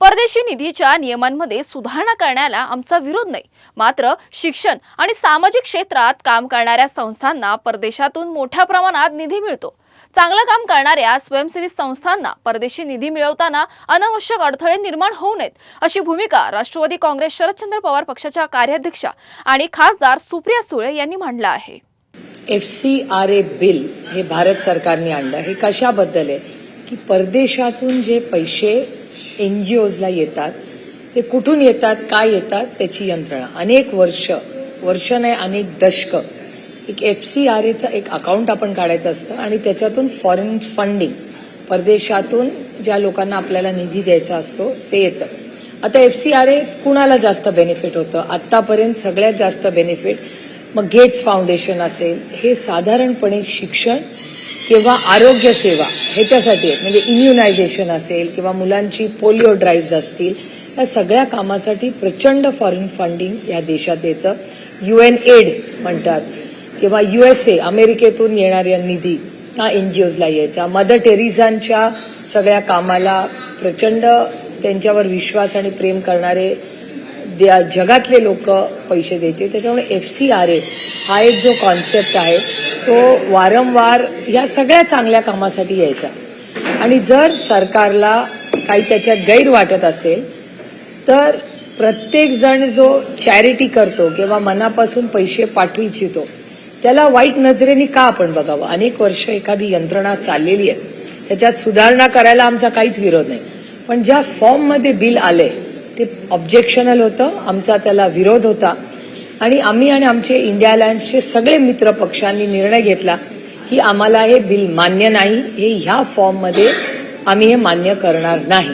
परदेशी निधीच्या नियमांमध्ये सुधारणा करण्याला आमचा विरोध नाही, मात्र शिक्षण आणि सामाजिक क्षेत्रात काम करणाऱ्या संस्थांना परदेशातून मोठ्या प्रमाणात निधी मिळतो। चांगलं काम करणाऱ्या स्वयंसेवी संस्थांना परदेशी निधी मिळवताना अनावश्यक अडथळे निर्माण होऊ नयेत, अशी भूमिका राष्ट्रवादी काँग्रेस शरदचंद्र पवार पक्षाच्या कार्याध्यक्षा आणि खासदार सुप्रिया सुळे यांनी मांडला आहे। FCRA बिल हे भारत सरकारने आणलं। हे कशाबद्दल आहे की परदेशातून जे पैसे NGOजला येतात ते कुठून येतात, काय येतात त्याची यंत्रणा अनेक वर्ष नाही अनेक दशक एक FCRAचं एक अकाउंट आपण काढायचं असतं आणि त्याच्यातून फॉरेन फंडिंग परदेशातून ज्या लोकांना आपल्याला निधी द्यायचा असतो ते येतं। आता FCRA कुणाला जास्त बेनिफिट होतं? आतापर्यंत सगळ्यात जास्त बेनिफिट मग गेट्स फाउंडेशन असेल, हे साधारणपणे शिक्षण किंवा आरोग्य सेवा ह्याच्यासाठी आहे। म्हणजे इम्युनायझेशन असेल किंवा मुलांची पोलिओ ड्राईव्ह असतील, या सगळ्या कामासाठी प्रचंड फॉरेन फंडिंग या देशात यायचं। UNAID म्हणतात किंवा USA अमेरिकेतून येणाऱ्या निधी हा NGOजला यायचा। मदर टेरेसांच्या सगळ्या कामाला प्रचंड त्यांच्यावर विश्वास आणि प्रेम करणारे जगातले लोक पैसे द्यायचे। त्याच्यामुळे FCRA हा एक जो कॉन्सेप्ट आहे तो वारंवार या सगळ्या चांगल्या कामासाठी यायचा। आणि जर सरकारला काही त्याच्यात गैर वाटत असेल तर प्रत्येक जण जो चॅरिटी करतो किंवा मनापासून पैसे पाठवू इच्छितो त्याला वाईट नजरेने का आपण बघावं? अनेक वर्ष एखादी यंत्रणा चाललेली आहे, त्याच्यात सुधारणा करायला आमचा काहीच विरोध नाही। पण ज्या फॉर्ममध्ये बिल आले ते ऑब्जेक्शनल होतं, आमचा त्याला विरोध होता आणि आम्ही आणि आमचे इंडिया अलायन्सचे सगळे मित्र पक्षांनी निर्णय घेतला की आम्हाला हे बिल मान्य नाही, हे ह्या फॉर्ममध्ये आम्ही हे मान्य करणार नाही।